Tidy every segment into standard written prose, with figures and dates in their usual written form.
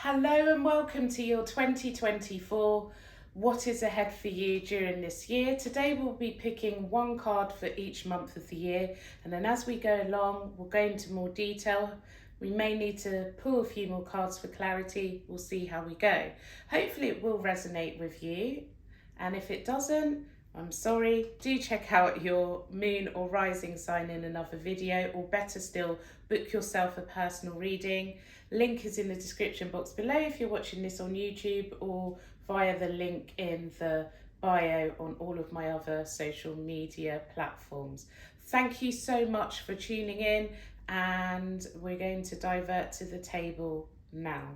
Hello and welcome to your 2024 What is ahead for you during this year. Today we'll be picking one card for each month of the year, and then as we go along we'll go into more detail. We may need to pull a few more cards for clarity. We'll see how we go. Hopefully it will resonate with you, and if it doesn't, I'm sorry. Do check out your moon or rising sign in another video, or better still, book yourself a personal reading. Link is in the description box below if you're watching this on YouTube, or via the link in the bio on all of my other social media platforms. Thank you so much for tuning in, and we're going to divert to the table now.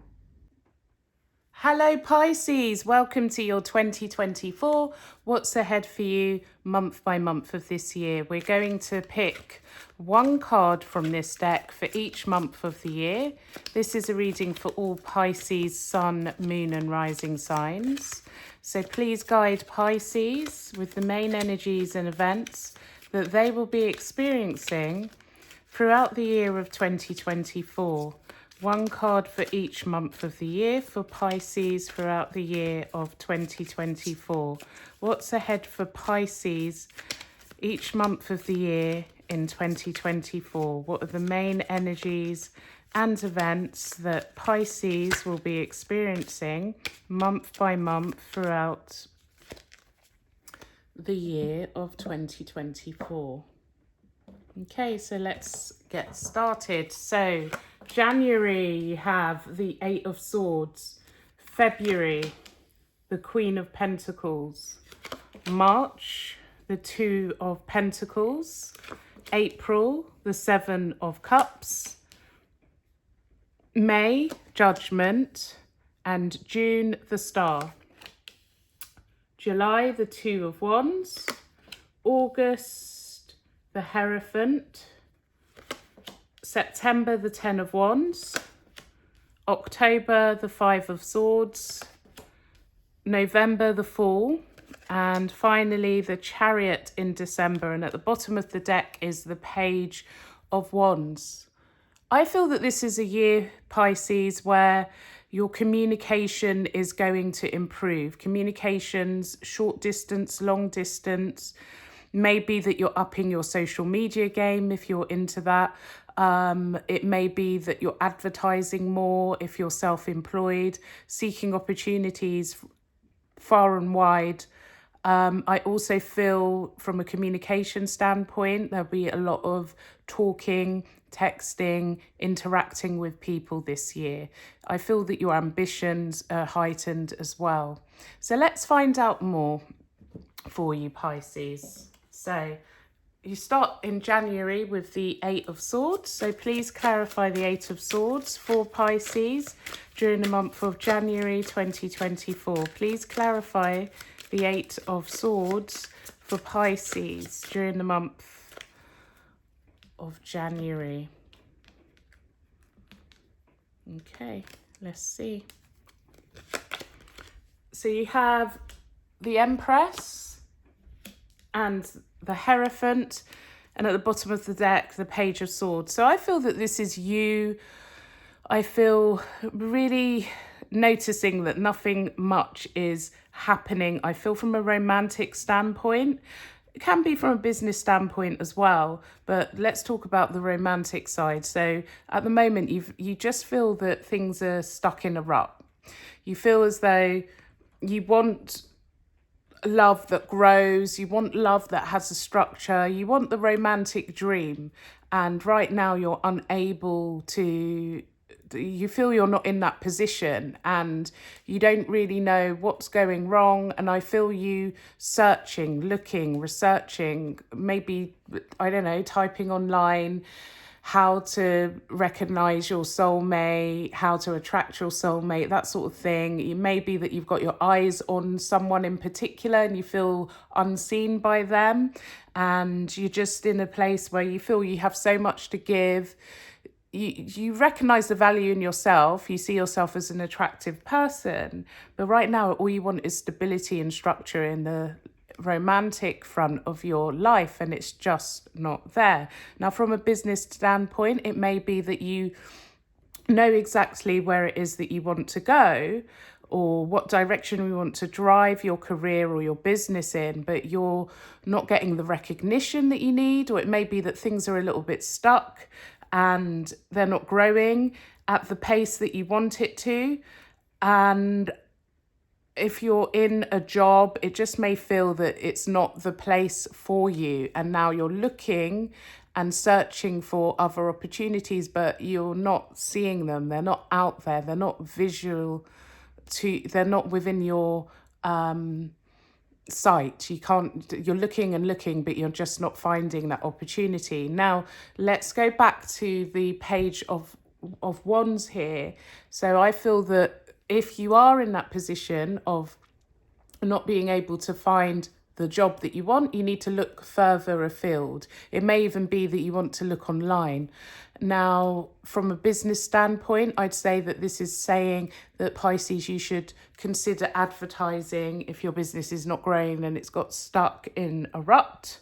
Hello Pisces, welcome to your 2024 What's Ahead for You month by month of this year. We're going to pick one card from this deck for each month of the year. This is a reading for all Pisces, Sun, Moon and Rising signs. So please guide Pisces with the main energies and events that they will be experiencing throughout the year of 2024. One card for each month of the year for Pisces throughout the year of 2024. What's ahead for Pisces each month of the year in 2024? What are the main energies and events that Pisces will be experiencing month by month throughout the year of 2024? Okay, so let's get started. So January, you have the Eight of Swords. February, the Queen of Pentacles. March, the Two of Pentacles. April, the Seven of Cups. May, Judgment. And June, the Star. July, the Two of Wands. August, the Hierophant. September, the Ten of Wands. October, the Five of Swords. November, the Fool. And finally, the Chariot in December. And at the bottom of the deck is the Page of Wands. I feel that this is a year, Pisces, where your communication is going to improve. Communications, short distance, long distance. Maybe that you're upping your social media game if you're into that. It may be that you're advertising more if you're self-employed, seeking opportunities far and wide. I also feel from a communication standpoint, there'll be a lot of talking, texting, interacting with people this year. I feel that your ambitions are heightened as well. So let's find out more for you, Pisces. So you start in January with the Eight of Swords. So please clarify the Eight of Swords for Pisces during the month of January 2024. Please clarify the Eight of Swords for Pisces during the month of January. Okay, let's see. So you have the Empress and the Hierophant, and at the bottom of the deck, the Page of Swords. So I feel that this is you. I feel really noticing that nothing much is happening. I feel from a romantic standpoint. It can be from a business standpoint as well, but let's talk about the romantic side. So at the moment, you just feel that things are stuck in a rut. You feel as though you want love that grows, you want love that has a structure, you want the romantic dream, and right now you're unable to, you feel you're not in that position and you don't really know what's going wrong. And I feel you searching, looking, researching, maybe, I don't know, typing online how to recognize your soulmate, how to attract your soulmate, that sort of thing. It may be that you've got your eyes on someone in particular and you feel unseen by them, and you're just in a place where you feel you have so much to give. You recognize the value in yourself. You see yourself as an attractive person, but right now all you want is stability and structure in the romantic front of your life, and it's just not there. Now, from a business standpoint, it may be that you know exactly where it is that you want to go or what direction we want to drive your career or your business in, but you're not getting the recognition that you need, or it may be that things are a little bit stuck and they're not growing at the pace that you want it to. And if you're in a job, it just may feel that it's not the place for you. And now you're looking and searching for other opportunities, but you're not seeing them. They're not out there. They're not visual they're not within your sight. You're looking and looking, but you're just not finding that opportunity. Now, let's go back to the page of wands here. So I feel that if you are in that position of not being able to find the job that you want, you need to look further afield. It may even be that you want to look online. Now, from a business standpoint, I'd say that this is saying that Pisces, you should consider advertising if your business is not growing and it's got stuck in a rut.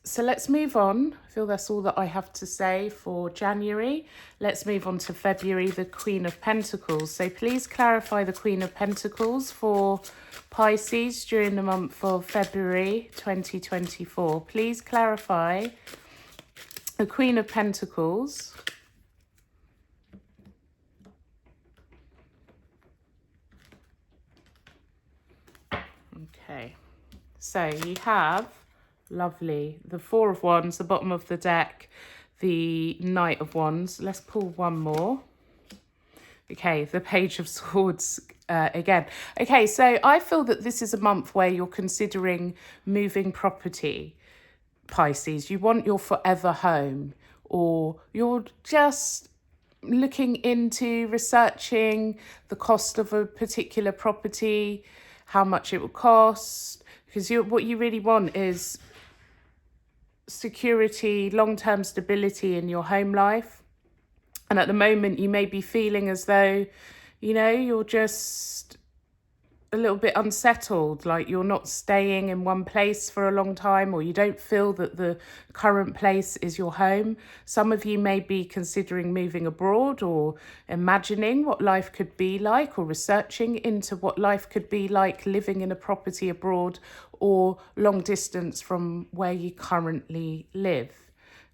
So let's move on. I feel that's all that I have to say for January. Let's move on to February, the Queen of Pentacles. So please clarify the Queen of Pentacles for Pisces during the month of February 2024. Please clarify the Queen of Pentacles. Okay. So you have... lovely. The Four of Wands, the bottom of the deck, the Knight of Wands. Let's pull one more. Okay, the Page of Swords again. Okay, so I feel that this is a month where you're considering moving property, Pisces. You want your forever home, or you're just looking into researching the cost of a particular property, how much it will cost, because what you really want is security, long-term stability in your home life. And at the moment you may be feeling as though, you're just a little bit unsettled, like you're not staying in one place for a long time, or you don't feel that the current place is your home. Some of you may be considering moving abroad, or imagining what life could be like, or researching into what life could be like living in a property abroad or long distance from where you currently live.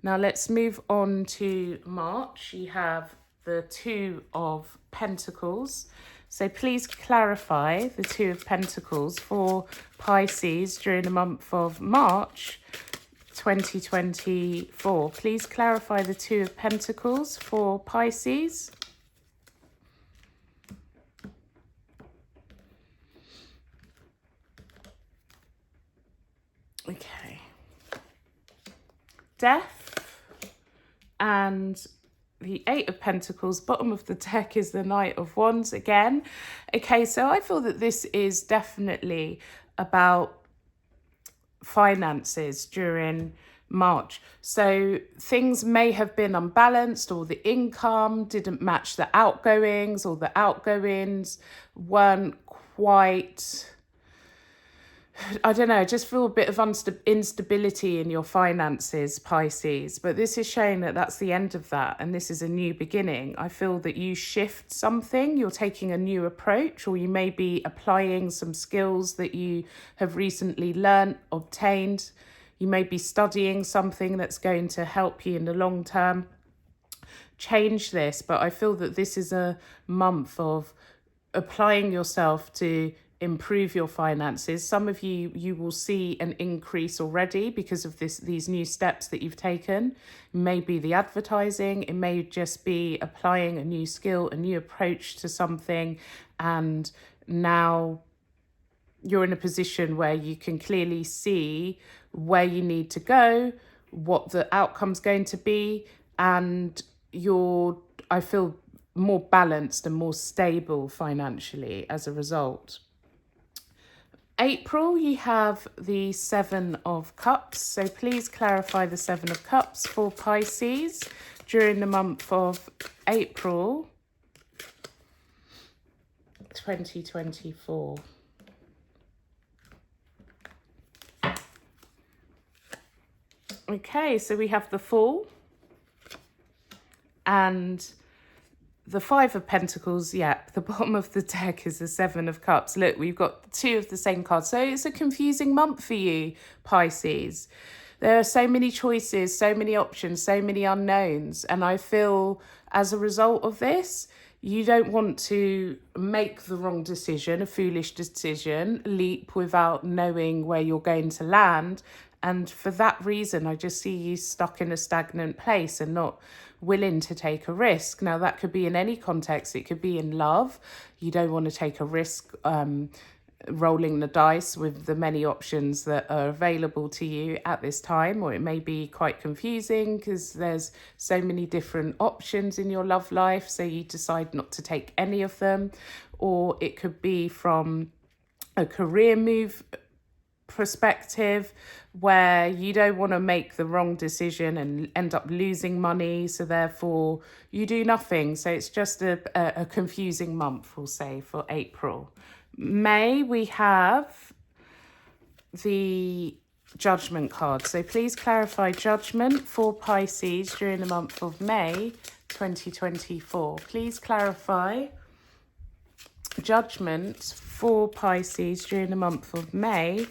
Now let's move on to March. You have the Two of Pentacles. So please clarify the Two of Pentacles for Pisces during the month of March 2024. Please clarify the Two of Pentacles for Pisces. Okay. Death and the Eight of Pentacles. Bottom of the deck is the Knight of Wands again. Okay, so I feel that this is definitely about finances during March. So things may have been unbalanced, or the income didn't match the outgoings, or the outgoings weren't quite... I don't know, I just feel a bit of instability in your finances, Pisces. But this is showing that that's the end of that, and this is a new beginning. I feel that you shift something, you're taking a new approach, or you may be applying some skills that you have recently learned, obtained. You may be studying something that's going to help you in the long term change this. But I feel that this is a month of applying yourself to improve your finances. Some of you will see an increase already because of these new steps that you've taken. It may be the advertising, it may just be applying a new skill, a new approach to something, and now you're in a position where you can clearly see where you need to go, what the outcome's going to be, and I feel more balanced and more stable financially as a result. April, you have the Seven of Cups. So please clarify the Seven of Cups for Pisces during the month of April 2024. Okay, so we have the Fool, and the Five of Pentacles, yeah, the bottom of the deck is the Seven of Cups. Look, we've got two of the same cards. So it's a confusing month for you, Pisces. There are so many choices, so many options, so many unknowns. And I feel as a result of this, you don't want to make the wrong decision, a foolish decision, leap without knowing where you're going to land. And for that reason, I just see you stuck in a stagnant place and not willing to take a risk. Now, that could be in any context. It could be in love. You don't want to take a risk rolling the dice with the many options that are available to you at this time, or it may be quite confusing because there's so many different options in your love life, so you decide not to take any of them. Or it could be from a career move perspective where you don't want to make the wrong decision and end up losing money, so therefore you do nothing. So it's just a confusing month, we'll say, for April. May, we have the Judgment card. So please clarify Judgment for Pisces during the month of May 2024. Please clarify Judgment for Pisces during the month of May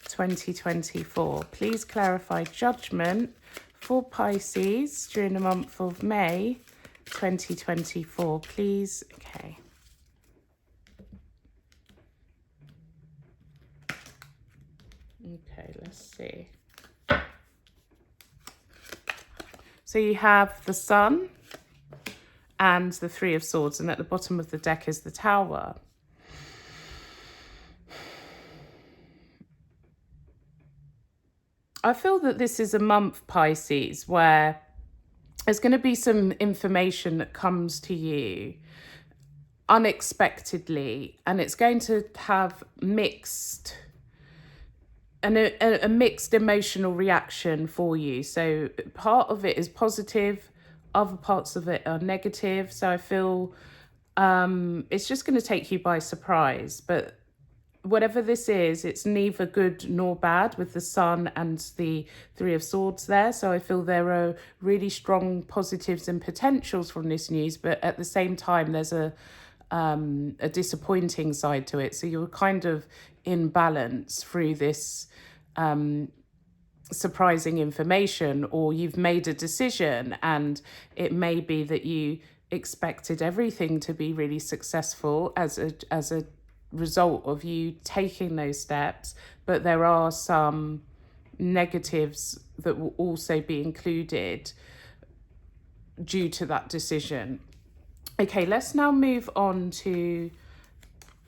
2024. Please clarify Judgment for Pisces during the month of May 2024. Please. Okay. Okay, let's see. So you have the Sun and the Three of Swords, and at the bottom of the deck is the Tower. I feel that this is a month, Pisces, where there's going to be some information that comes to you unexpectedly, and it's going to have a mixed emotional reaction for you. So part of it is positive, other parts of it are negative. So I feel it's just going to take you by surprise. But whatever this is, it's neither good nor bad with the Sun and the Three of Swords there. So I feel there are really strong positives and potentials from this news, but at the same time, there's a disappointing side to it. So you're kind of in balance through this surprising information, or you've made a decision and it may be that you expected everything to be really successful as a result of you taking those steps, but there are some negatives that will also be included due to that decision. Okay, let's now move on to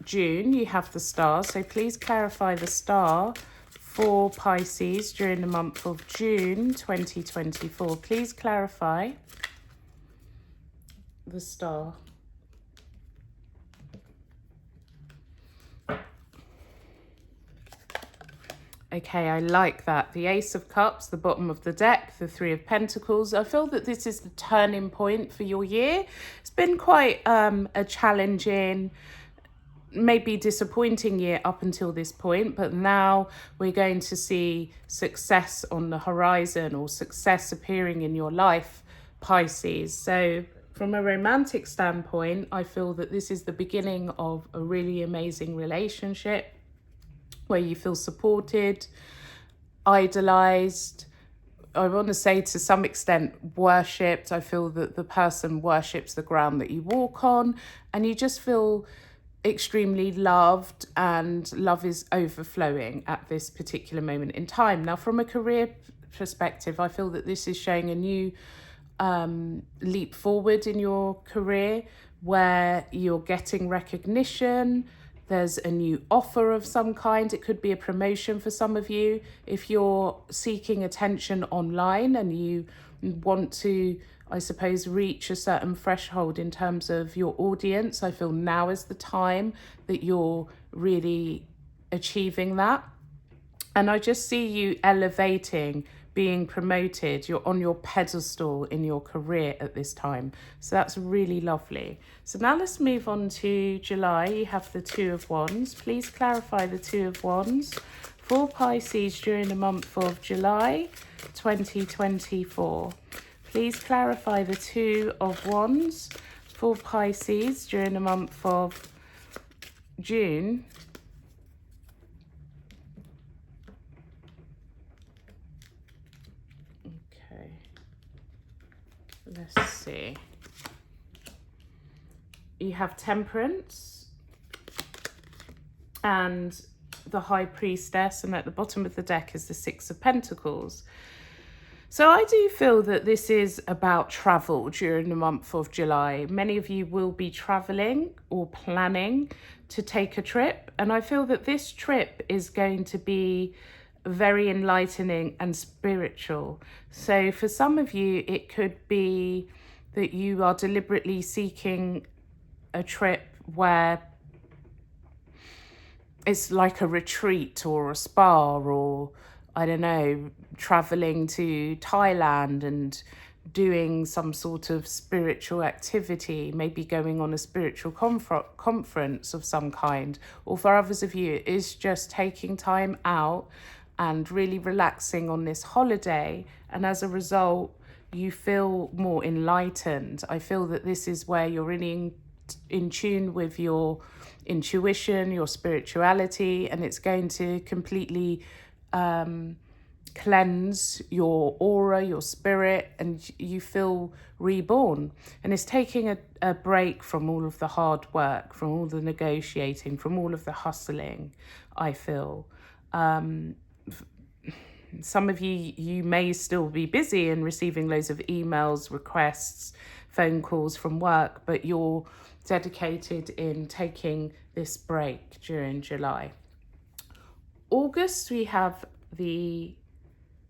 June. You have the Star, so please clarify the Star for Pisces during the month of June 2024. Please clarify the Star. Okay, I like that. The Ace of Cups, the bottom of the deck, the Three of Pentacles. I feel that this is the turning point for your year. It's been quite a challenging, maybe disappointing year up until this point, but now we're going to see success on the horizon, or success appearing in your life, Pisces. So from a romantic standpoint, I feel that this is the beginning of a really amazing relationship where you feel supported, idolized, I want to say to some extent worshipped. I feel that the person worships the ground that you walk on, and you just feel extremely loved, and love is overflowing at this particular moment in time. Now, from a career perspective, I feel that this is showing a new leap forward in your career where you're getting recognition. There's a new offer of some kind. It could be a promotion for some of you. If you're seeking attention online and you want to, I suppose, reach a certain threshold in terms of your audience, I feel now is the time that you're really achieving that. And I just see you elevating, being promoted. You're on your pedestal in your career at this time. So that's really lovely. So now let's move on to July. You have the Two of Wands. Please clarify the Two of Wands for Pisces during the month of July 2024. Please clarify the Two of Wands for Pisces during the month of June. Okay, let's see. You have Temperance and the High Priestess, and at the bottom of the deck is the Six of Pentacles. So I do feel that this is about travel during the month of July. Many of you will be traveling or planning to take a trip, and I feel that this trip is going to be very enlightening and spiritual. So for some of you, it could be that you are deliberately seeking a trip where it's like a retreat or a spa, or I don't know, traveling to Thailand and doing some sort of spiritual activity, maybe going on a spiritual conference of some kind. Or for others of you, it is just taking time out and really relaxing on this holiday. And as a result, you feel more enlightened. I feel that this is where you're really in tune with your intuition, your spirituality, and it's going to completely cleanse your aura, your spirit, and you feel reborn. And it's taking a break from all of the hard work, from all the negotiating, from all of the hustling, I feel. Some of you may still be busy and receiving loads of emails, requests, phone calls from work, but you're dedicated in taking this break during July. August, we have the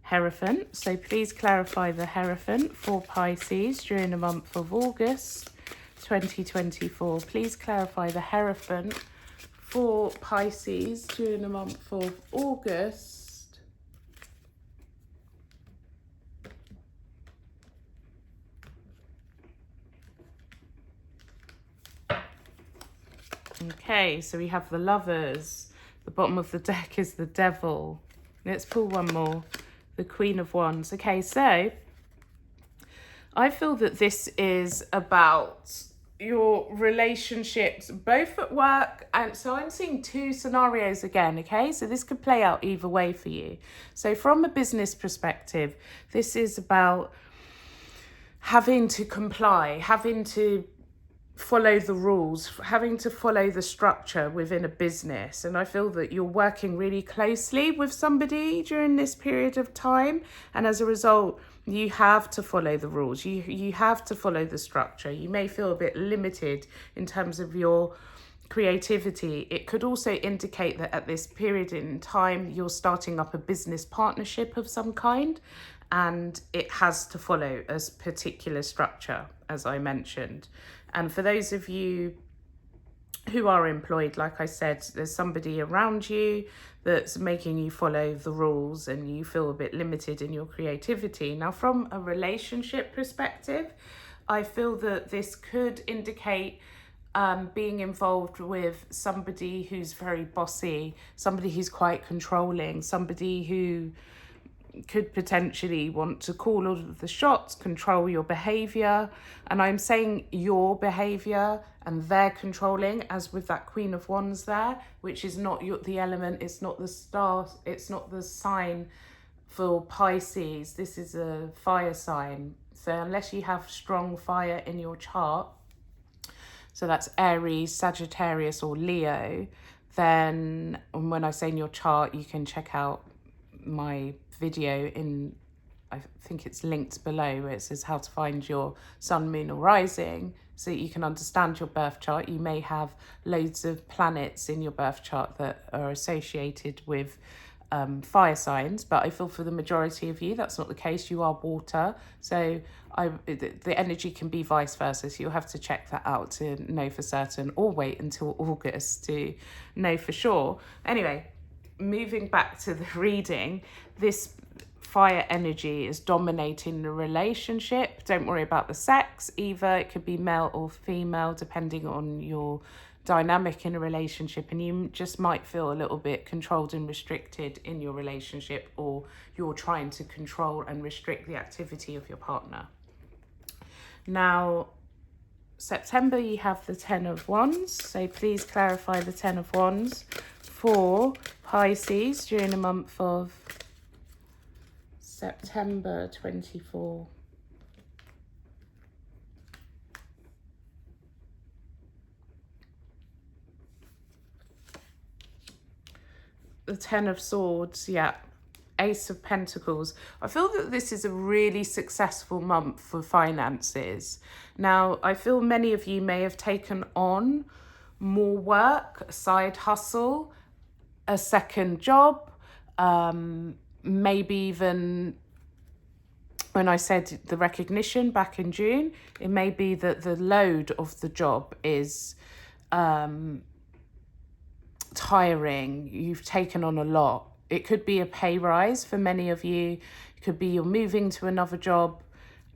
Hierophant. So please clarify the Hierophant for Pisces during the month of August 2024. Please clarify the Hierophant for Pisces during the month of August. Okay, so we have the Lovers. The bottom of the deck is the Devil. Let's pull one more. The Queen of Wands. Okay, so I feel that this is about your relationships, both at work, and so I'm seeing two scenarios again, okay? So this could play out either way for you. So from a business perspective, this is about having to comply, having to follow the rules, having to follow the structure within a business. And I feel that you're working really closely with somebody during this period of time, and as a result you have to follow the rules, you have to follow the structure. You may feel a bit limited in terms of your creativity. It could also indicate that at this period in time you're starting up a business partnership of some kind, and it has to follow a particular structure, as I mentioned. And for those of you who are employed, like I said, there's somebody around you that's making you follow the rules and you feel a bit limited in your creativity. Now, from a relationship perspective, I feel that this could indicate being involved with somebody who's very bossy, somebody who's quite controlling, somebody who could potentially want to call all of the shots, control your behavior. And I'm saying your behavior, and they're controlling, as with that Queen of Wands there, which is not the element, it's not the star, it's not the sign for Pisces. This is a fire sign. So unless you have strong fire in your chart, so that's Aries, Sagittarius or Leo, then when I say in your chart, you can check out my video in, I think it's linked below, where it says how to find your sun, moon or rising, so that you can understand your birth chart. You may have loads of planets in your birth chart that are associated with fire signs, but I feel for the majority of you that's not the case. You are water, so the energy can be vice versa, so you'll have to check that out to know for certain, or wait until August to know for sure. Anyway, moving back to the reading, this fire energy is dominating the relationship. Don't worry about the sex either. It could be male or female depending on your dynamic in a relationship, and you just might feel a little bit controlled and restricted in your relationship, or you're trying to control and restrict the activity of your partner. Now, September, you have the Ten of Wands. So please clarify the Ten of Wands for Pisces during the month of September 24. The Ten of Swords, yeah. Ace of Pentacles. I feel that this is a really successful month for finances. Now, I feel many of you may have taken on more work, a side hustle, a second job, maybe even when I said the recognition back in June, it may be that the load of the job is tiring. You've taken on a lot. It could be a pay rise for many of you. It could be you're moving to another job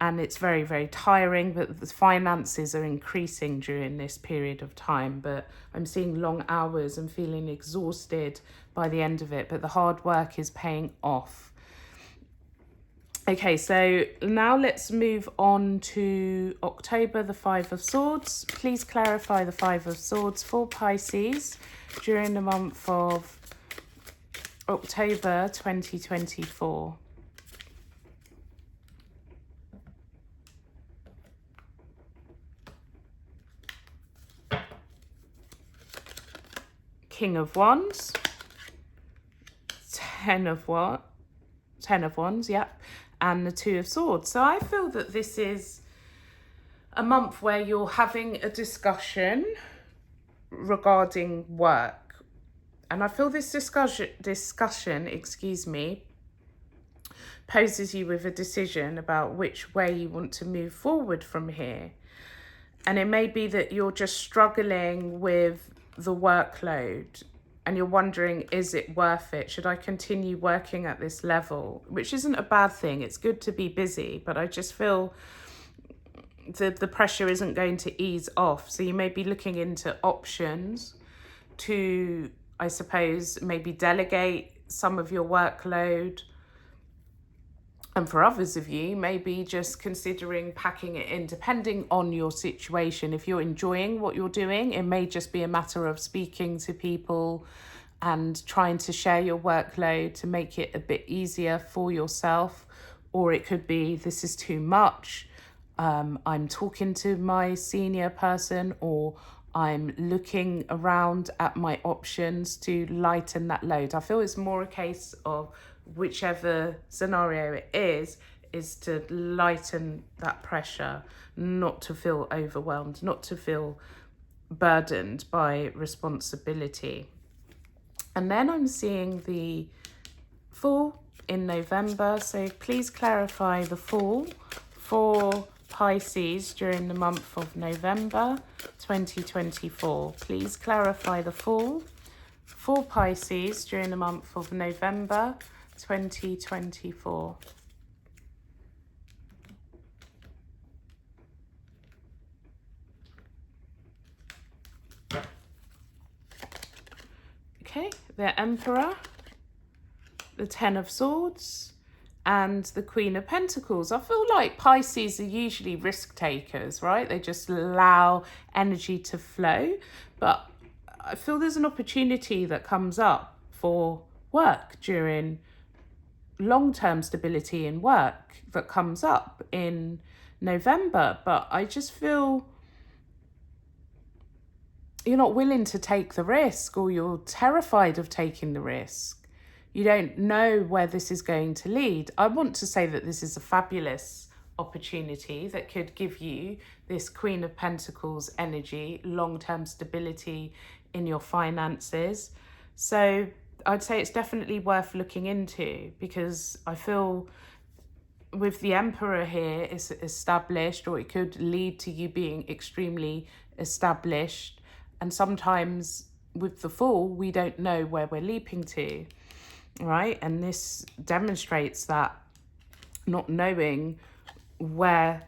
and it's very, very tiring, but the finances are increasing during this period of time. But I'm seeing long hours and feeling exhausted by the end of it, but the hard work is paying off. Okay, so now let's move on to October, the Five of Swords. Please clarify the Five of Swords for Pisces during the month of October 2024. King of Wands. Ten of Wands, yep. And the Two of Swords. So I feel that this is a month where you're having a discussion regarding work. And I feel this discussion, poses you with a decision about which way you want to move forward from here. And it may be that you're just struggling with the workload and you're wondering, is it worth it? Should I continue working at this level? Which isn't a bad thing. It's good to be busy, but I just feel the pressure isn't going to ease off. So you may be looking into options to, I suppose, maybe delegate some of your workload. And for others of you, maybe just considering packing it in, depending on your situation. If you're enjoying what you're doing, it may just be a matter of speaking to people and trying to share your workload to make it a bit easier for yourself. Or it could be, this is too much. I'm talking to my senior person, or I'm looking around at my options to lighten that load. I feel it's more a case of whichever scenario it is to lighten that pressure, not to feel overwhelmed, not to feel burdened by responsibility. And then I'm seeing the Fool in November. So please clarify the Fool for Pisces during the month of November 2024. Please clarify the Fool for Pisces during the month of November 2024. Okay, the Emperor, the Ten of Swords, and the Queen of Pentacles. I feel like Pisces are usually risk takers, right? They just allow energy to flow. But I feel there's an opportunity that comes up for work during long-term stability in work that comes up in November. But I just feel you're not willing to take the risk, or you're terrified of taking the risk. You don't know where this is going to lead. I want to say that this is a fabulous opportunity that could give you this Queen of Pentacles energy, long-term stability in your finances. So I'd say it's definitely worth looking into, because I feel with the Emperor here, it's established, or it could lead to you being extremely established. And sometimes with the Fool, we don't know where we're leaping to, right? And this demonstrates that not knowing where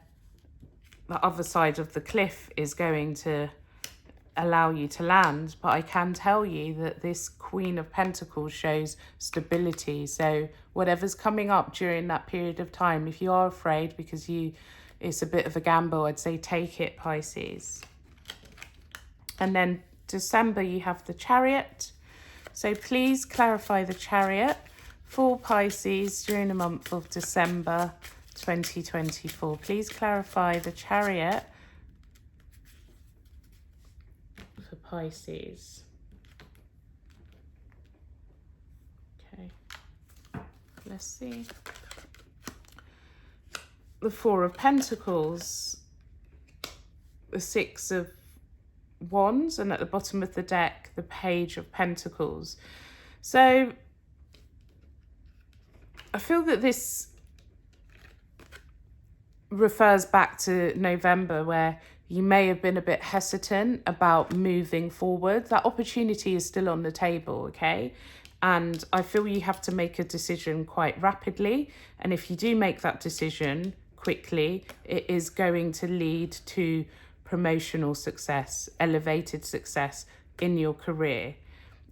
the other side of the cliff is going to allow you to land. But I can tell you that this Queen of Pentacles shows stability. So whatever's coming up during that period of time, if you are afraid because you it's a bit of a gamble. I'd say take it, Pisces. And then December, you have the Chariot. So please clarify the Chariot for Pisces during the month of December 2024. Please clarify the Chariot for Pisces. Okay, let's see. The Four of Pentacles, the Six of Wands, and at the bottom of the deck, the Page of Pentacles. So I feel that this refers back to November, where you may have been a bit hesitant about moving forward. That opportunity is still on the table, okay? And I feel you have to make a decision quite rapidly. And if you do make that decision quickly, it is going to lead to promotional success, elevated success in your career.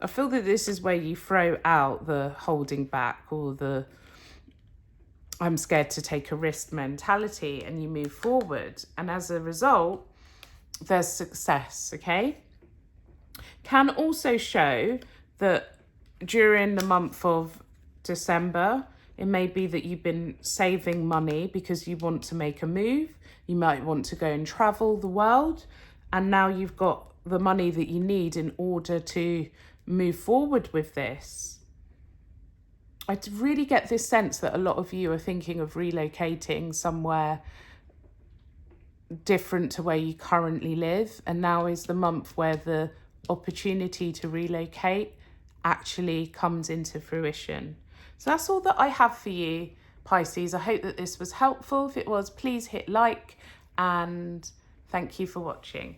I feel that this is where you throw out the holding back or the I'm scared to take a risk mentality, and you move forward. And as a result, there's success, okay? Can also show that during the month of December, it may be that you've been saving money because you want to make a move. You might want to go and travel the world, and now you've got the money that you need in order to move forward with this. I really get this sense that a lot of you are thinking of relocating somewhere different to where you currently live, and now is the month where the opportunity to relocate actually comes into fruition. So that's all that I have for you, Pisces. I hope that this was helpful. If it was, please hit like, and thank you for watching.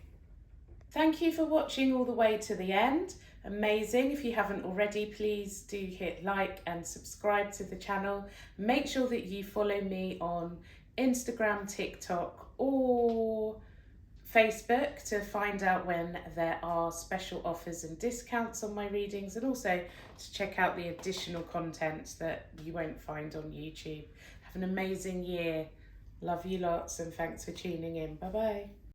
Thank you for watching all the way to the end. Amazing. If you haven't already, please do hit like and subscribe to the channel. Make sure that you follow me on Instagram, TikTok or Facebook to find out when there are special offers and discounts on my readings, and also to check out the additional content that you won't find on YouTube. Have an amazing year. Love you lots, and thanks for tuning in. Bye bye.